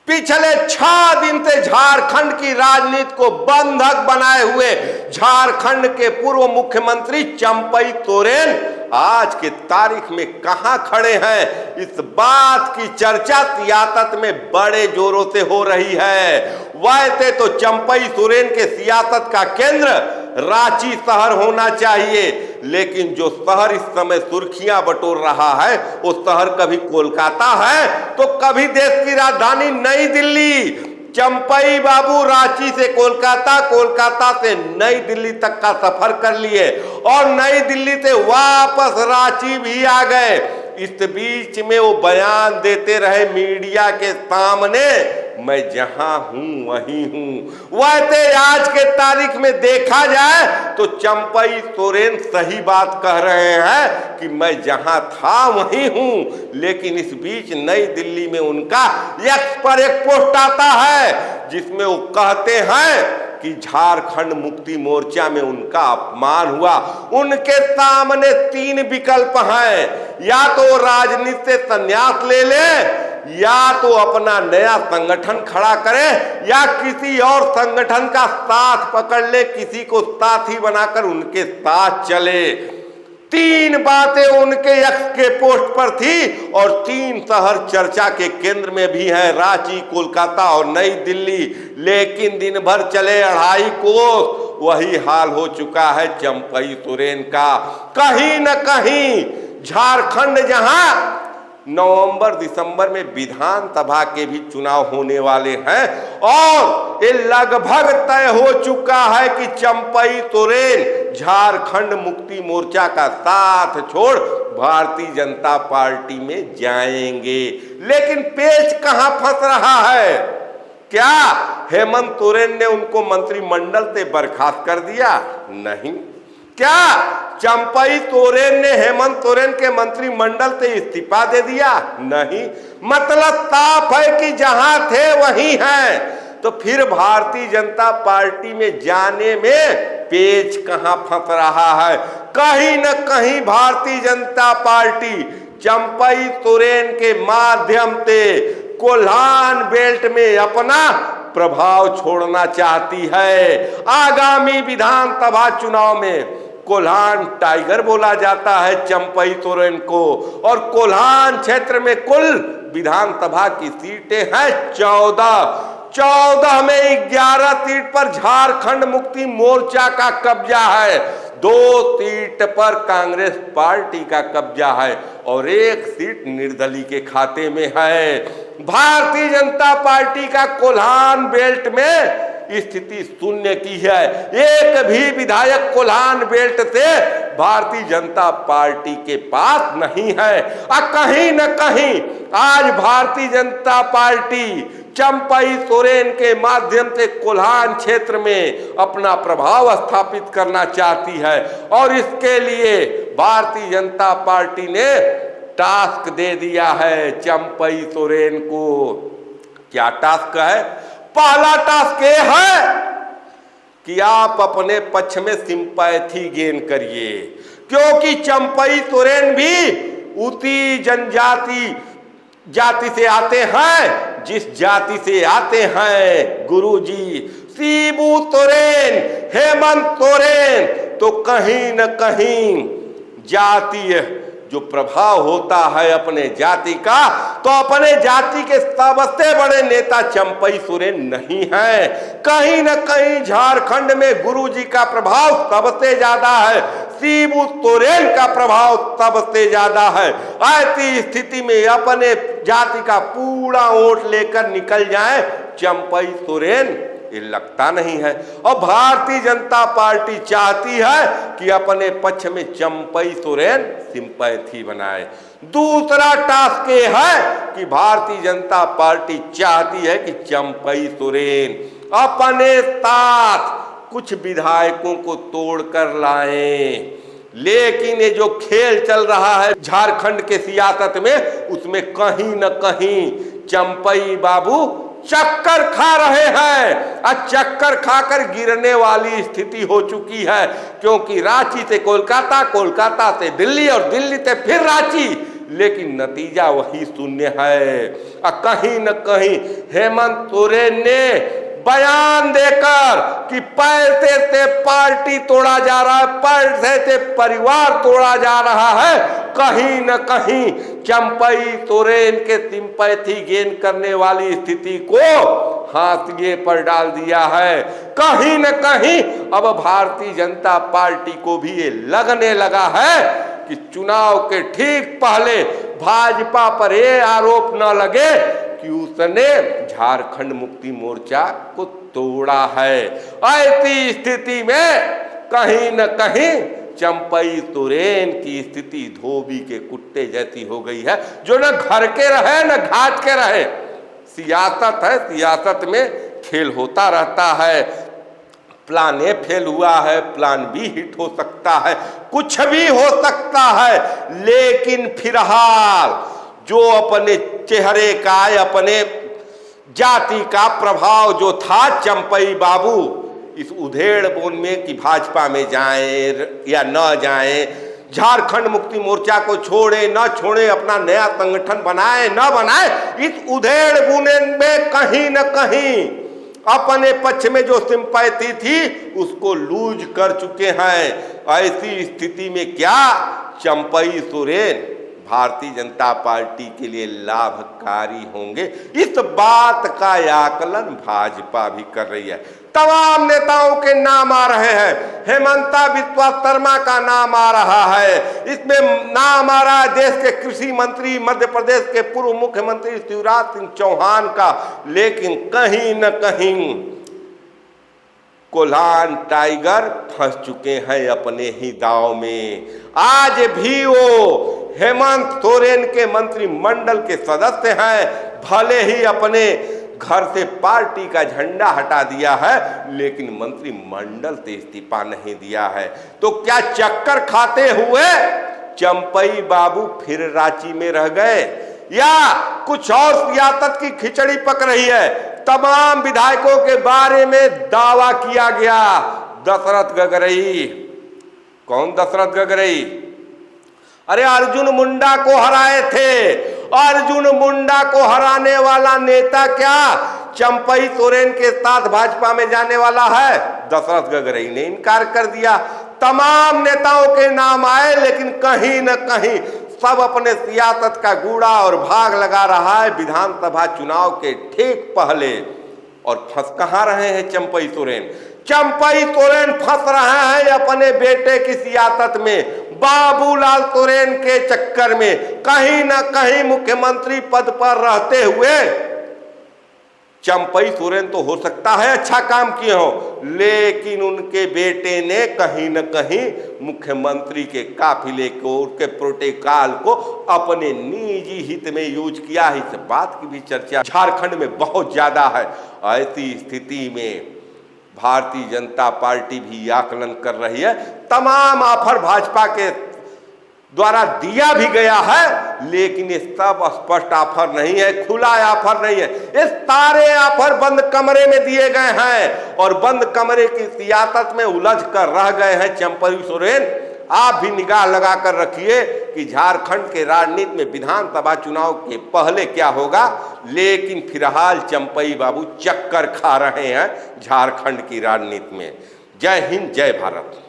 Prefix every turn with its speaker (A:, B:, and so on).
A: पिछले 6 दिन से झारखंड की राजनीति को बंधक बनाए हुए झारखंड के पूर्व मुख्यमंत्री चंपई सोरेन आज के तारीख में कहां खड़े हैं, इस बात की चर्चा सियासत में बड़े जोरों से हो रही है। वैसे तो चंपई सोरेन के सियासत का केंद्र रांची शहर होना चाहिए, लेकिन जो शहर इस समय सुर्खियां बटोर रहा है वो शहर कभी कोलकाता है तो कभी देश की राजधानी नई दिल्ली। चंपई बाबू रांची से कोलकाता, कोलकाता से नई दिल्ली तक का सफर कर लिए और नई दिल्ली से वापस रांची भी आ गए। इस बीच में वो बयान देते रहे मीडिया के सामने, मैं जहां हूं वहीं हूं। वैसे आज के तारीख में देखा जाए तो चंपई सोरेन सही बात कह रहे हैं कि मैं जहां था वहीं हूं, लेकिन इस बीच नई दिल्ली में उनका एक्स पर एक पोस्ट आता है जिसमें वो कहते हैं कि झारखंड मुक्ति मोर्चा में उनका अपमान हुआ। उनके सामने 3 विकल्प हैं, या तो राजनीति से संन्यास ले ले, या तो अपना नया संगठन खड़ा करे, या किसी और संगठन का साथ पकड़ ले, किसी को साथी बनाकर उनके साथ चले। 3 बातें उनके एक्स के पोस्ट पर थी और 3 शहर चर्चा के केंद्र में भी हैं, रांची, कोलकाता और नई दिल्ली। लेकिन दिन भर चले 2.5 कोस, वही हाल हो चुका है चंपई सोरेन का। कहीं न कहीं झारखंड जहां नवंबर दिसंबर में विधानसभा के भी चुनाव होने वाले हैं और ये लगभग तय हो चुका है कि चंपई सोरेन झारखंड मुक्ति मोर्चा का साथ छोड़ भारतीय जनता पार्टी में जाएंगे। लेकिन पेच कहां फंस रहा है? क्या हेमंत सोरेन ने उनको मंत्रिमंडल से बर्खास्त कर दिया? नहीं। क्या चंपई सोरेन ने हेमंत सोरेन के मंत्रिमंडल से इस्तीफा दे दिया? नहीं। मतलब साफ है कि जहां थे वहीं हैं। तो फिर भारतीय जनता पार्टी में जाने में पेच कहां फंस रहा है? कहीं न कहीं भारतीय जनता पार्टी चंपई सोरेन के माध्यम से कोल्हान बेल्ट में अपना प्रभाव छोड़ना चाहती है। आगामी विधानसभा चुनाव में कोल्हान टाइगर बोला जाता है चंपई सोरेन को, और कोल्हान क्षेत्र में कुल विधानसभा की सीटें हैं 14 में 11 सीट पर झारखंड मुक्ति मोर्चा का कब्जा है, 2 सीट पर कांग्रेस पार्टी का कब्जा है और 1 सीट निर्दलीय के खाते में है। भारतीय जनता पार्टी का कोल्हान बेल्ट में स्थिति शून्य की है। एक भी विधायक कोल्हान बेल्ट से भारतीय जनता पार्टी के पास नहीं है। कहीं न कहीं आज भारतीय जनता पार्टी चंपई सोरेन के माध्यम से कोल्हान क्षेत्र में अपना प्रभाव स्थापित करना चाहती है और इसके लिए भारतीय जनता पार्टी ने टास्क दे दिया है चंपई सोरेन को। क्या टास्क है? पहला टास्क ये है कि आप अपने पक्ष में सिंपैथी गेन करिए, क्योंकि चंपई सोरेन भी उसी जाति से आते हैं जिस जाति से आते हैं गुरुजी शिबू सोरेन, हेमंत सोरेन। तो कहीं न कहीं जातीय जो प्रभाव होता है अपने जाति का, तो अपने जाति के सबसे बड़े नेता चंपई सोरेन नहीं है। कहीं न कहीं झारखंड में गुरुजी का प्रभाव सबसे ज्यादा है, शिबू सोरेन का प्रभाव सबसे ज्यादा है। ऐसी स्थिति में अपने जाति का पूरा वोट लेकर निकल जाए चंपई सोरेन, ये लगता नहीं है। और भारतीय जनता पार्टी चाहती है कि अपने पक्ष में चंपई सोरेन सिंपैथी बनाए। दूसरा टास्क ये है कि भारतीय जनता पार्टी चाहती है कि चंपई सोरेन अपने साथ कुछ विधायकों को तोड़कर लाएं। लेकिन ये जो खेल चल रहा है झारखंड के सियासत में, उसमें कहीं न कहीं चंपई बाबू चक्कर खा रहे हैं और चक्कर खाकर गिरने वाली स्थिति हो चुकी है, क्योंकि रांची से कोलकाता, कोलकाता से दिल्ली और दिल्ली से फिर रांची, लेकिन नतीजा वही शून्य है। कहीं न कहीं हेमंत सोरेन ने बयान देकर कि पैसे से पार्टी तोड़ा जा रहा है, पैसे से परिवार तोड़ा जा रहा है, कहीं न कहीं चंपई सोरेन के सिंपैथी गेन करने वाली स्थिति को हाशिए पर डाल दिया है। कहीं न कहीं अब भारतीय जनता पार्टी को भी ये लगने लगा है कि चुनाव के ठीक पहले भाजपा पर ये आरोप न लगे कि उसने झारखंड मुक्ति मोर्चा को तोड़ा है। ऐसी स्थिति में कहीं न कहीं चंपई सोरेन की स्थिति धोबी के कुत्ते जैसी हो गई है, जो न घर के रहे न घाट के रहे। सियासत है, सियासत में खेल होता रहता है। प्लान ए फेल हुआ है, प्लान बी हिट हो सकता है, कुछ भी हो सकता है, लेकिन फिलहाल जो अपने चेहरे का, अपने जाति का प्रभाव जो था चंपई बाबू इस उधेड़ बुन में कि भाजपा में जाएं या न जाएं, झारखंड मुक्ति मोर्चा को छोड़े न छोड़े, अपना नया संगठन बनाए न बनाए, इस उधेड़ बुने में कहीं न कहीं अपने पक्ष में जो सिंपैथी थी उसको लूज कर चुके हैं। ऐसी स्थिति में क्या चंपई सोरेन भारतीय जनता पार्टी के लिए लाभकारी होंगे, इस बात का आकलन भाजपा भी कर रही है। तमाम नेताओं के नाम आ रहे हैं, हेमंता बिस्वा शर्मा का नाम आ रहा है, इसमें नाम आ रहा है देश के कृषि मंत्री, मध्य प्रदेश के पूर्व मुख्यमंत्री शिवराज सिंह चौहान का, लेकिन कहीं न कहीं कोल्हान टाइगर फंस चुके हैं अपने ही दांव में। आज भी वो हेमंत सोरेन के मंत्रिमंडल के सदस्य हैं, भले ही अपने घर से पार्टी का झंडा हटा दिया है, लेकिन मंत्रिमंडल से इस्तीफा नहीं दिया है। तो क्या चक्कर खाते हुए चंपई बाबू फिर रांची में रह गए, या कुछ और सियासत की खिचड़ी पक रही है? तमाम विधायकों के बारे में दावा किया गया। दशरथ गगरई, कौन दशरथ गगरई? अरे अर्जुन मुंडा को हराए थे। अर्जुन मुंडा को हराने वाला नेता क्या चंपई सोरेन के साथ भाजपा में जाने वाला है? दशरथ गगरई ने इनकार कर दिया। तमाम नेताओं के नाम आए, लेकिन कहीं न कहीं सब अपने सियासत का गूढ़ा और भाग लगा रहा है विधानसभा चुनाव के ठीक पहले। और फंस कहाँ रहे हैं चंपई सोरेन? चंपई सोरेन फंस रहे हैं अपने बेटे की सियासत में, बाबूलाल सोरेन के चक्कर में। कहीं ना कहीं मुख्यमंत्री पद पर रहते हुए चंपई सोरेन तो हो सकता है अच्छा काम किए हो, लेकिन उनके बेटे ने कहीं न कहीं मुख्यमंत्री के काफिले को, उनके प्रोटोकॉल को अपने निजी हित में यूज किया। इस बात की भी चर्चा झारखंड में बहुत ज्यादा है। ऐसी स्थिति में भारतीय जनता पार्टी भी आकलन कर रही है। तमाम ऑफर भाजपा के द्वारा दिया भी गया है, लेकिन ये सब स्पष्ट ऑफर नहीं है, खुला ऑफर नहीं है। ये सारे ऑफर बंद कमरे में दिए गए हैं और बंद कमरे की सियासत में उलझ कर रह गए हैं चंपई सोरेन। आप भी निगाह लगा कर रखिए कि झारखंड के राजनीति में विधानसभा चुनाव के पहले क्या होगा। लेकिन फिलहाल चंपई बाबू चक्कर खा रहे हैं झारखंड की राजनीति में। जय हिंद, जय भारत।